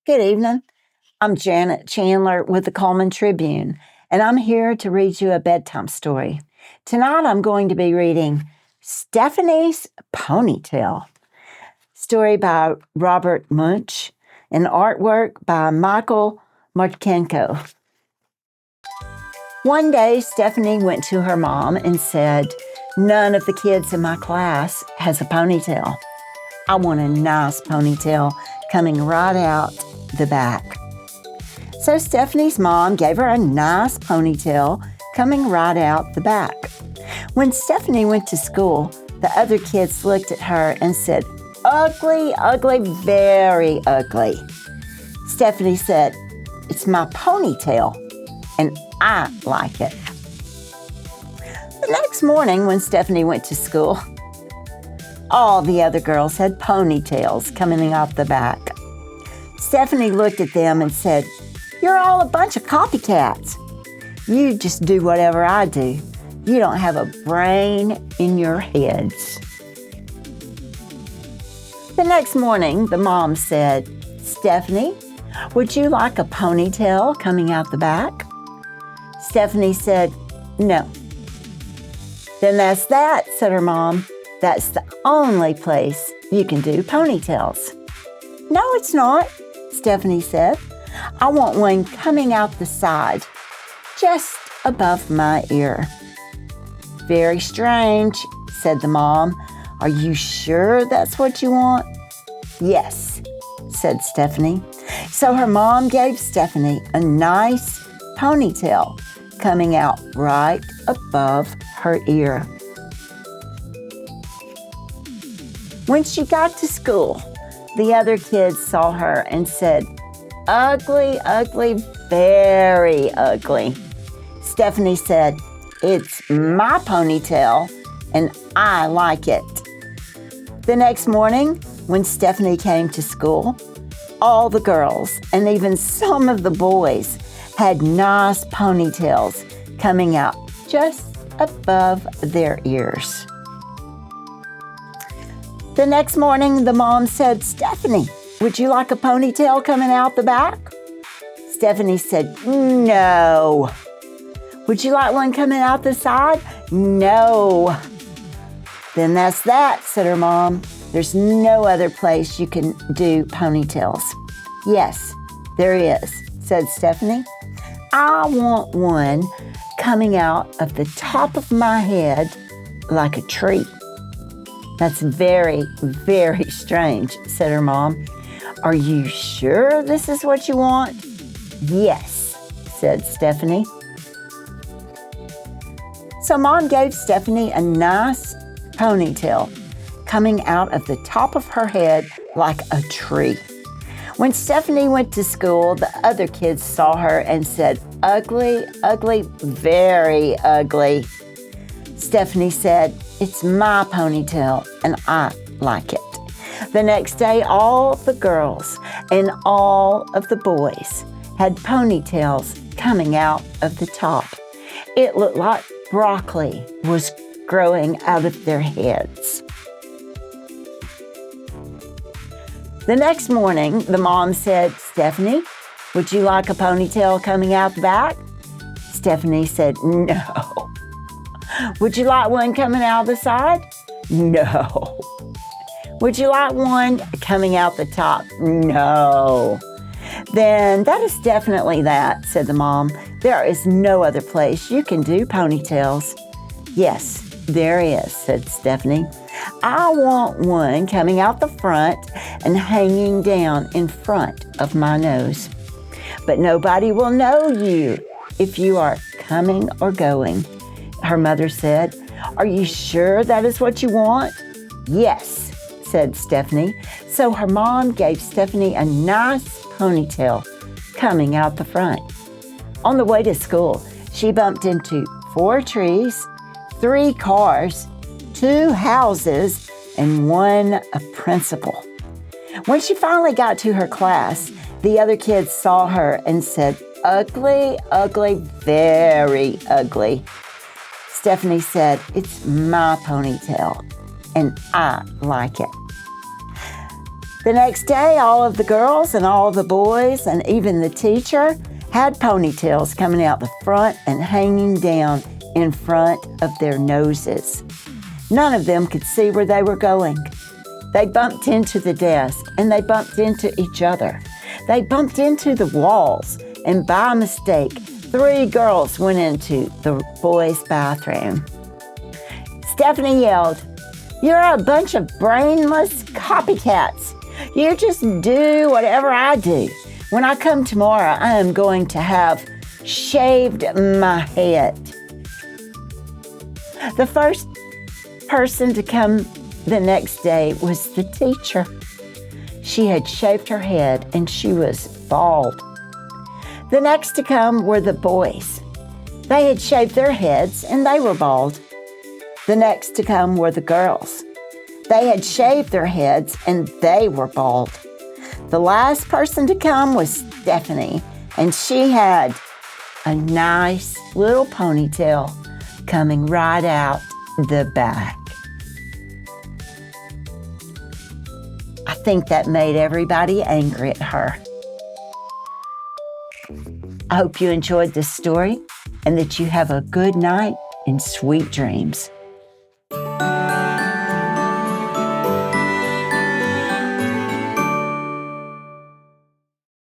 Good evening. I'm Janet Chandler with the Cullman Tribune, and I'm here to read you a bedtime story. Tonight I'm going to be reading Stephanie's Ponytail, story by Robert Munch, and artwork by Michael Martchenko. One day, Stephanie went to her mom and said, "None of the kids in my class has a ponytail. I want a nice ponytail coming right out the back." So Stephanie's mom gave her a nice ponytail coming right out the back. When Stephanie went to school, the other kids looked at her and said, "Ugly, ugly, very ugly." Stephanie said, "It's my ponytail, and I like it." The next morning when Stephanie went to school, all the other girls had ponytails coming off the back. Stephanie looked at them and said, "You're all a bunch of copycats. You just do whatever I do. You don't have a brain in your heads." The next morning, the mom said, "Stephanie, would you like a ponytail coming out the back?" Stephanie said, "No." "Then that's that," said her mom. "That's the only place you can do ponytails." "No, it's not," Stephanie said. "I want one coming out the side, just above my ear." "Very strange," said the mom. "Are you sure that's what you want?" "Yes," said Stephanie. So her mom gave Stephanie a nice ponytail coming out right above her ear. When she got to school, the other kids saw her and said, "Ugly, ugly, very ugly." Stephanie said, "It's my ponytail, and I like it." The next morning, when Stephanie came to school, all the girls and even some of the boys had nice ponytails coming out just above their ears. The next morning, the mom said, "Stephanie, would you like a ponytail coming out the back?" Stephanie said, "No." "Would you like one coming out the side?" "No." "Then that's that," said her mom. "There's no other place you can do ponytails." "Yes, there is," said Stephanie. "I want one coming out of the top of my head like a tree." "That's very, very strange," said her mom. "Are you sure this is what you want?" "Yes," said Stephanie. So Mom gave Stephanie a nice ponytail coming out of the top of her head like a tree. When Stephanie went to school, the other kids saw her and said, "Ugly, ugly, very ugly." Stephanie said, "It's my ponytail, and I like it." The next day, all the girls and all of the boys had ponytails coming out of the top. It looked like broccoli was growing out of their heads. The next morning, the mom said, "Stephanie, would you like a ponytail coming out the back?" Stephanie said, "No." "Would you like one coming out the side?" "No." "Would you like one coming out the top?" "No." "Then that is definitely that," said the mom. "There is no other place you can do ponytails." "Yes, there is," said Stephanie. "I want one coming out the front and hanging down in front of my nose. But nobody will know you if you are coming or going." Her mother said, "Are you sure that is what you want?" "Yes," said Stephanie. So her mom gave Stephanie a nice ponytail coming out the front. On the way to school, she bumped into 4 trees, 3 cars, 2 houses, and 1 principal. When she finally got to her class, the other kids saw her and said, "Ugly, ugly, very ugly." Stephanie said, "It's my ponytail, and I like it." The next day, all of the girls and all the boys and even the teacher had ponytails coming out the front and hanging down in front of their noses. None of them could see where they were going. They bumped into the desk and they bumped into each other. They bumped into the walls, and by mistake, 3 girls went into the boys' bathroom. Stephanie yelled, "You're a bunch of brainless copycats. You just do whatever I do. When I come tomorrow, I am going to have shaved my head." The first person to come the next day was the teacher. She had shaved her head and she was bald. The next to come were the boys. They had shaved their heads and they were bald. The next to come were the girls. They had shaved their heads and they were bald. The last person to come was Stephanie, and she had a nice little ponytail coming right out the back. I think that made everybody angry at her. I hope you enjoyed this story and that you have a good night and sweet dreams.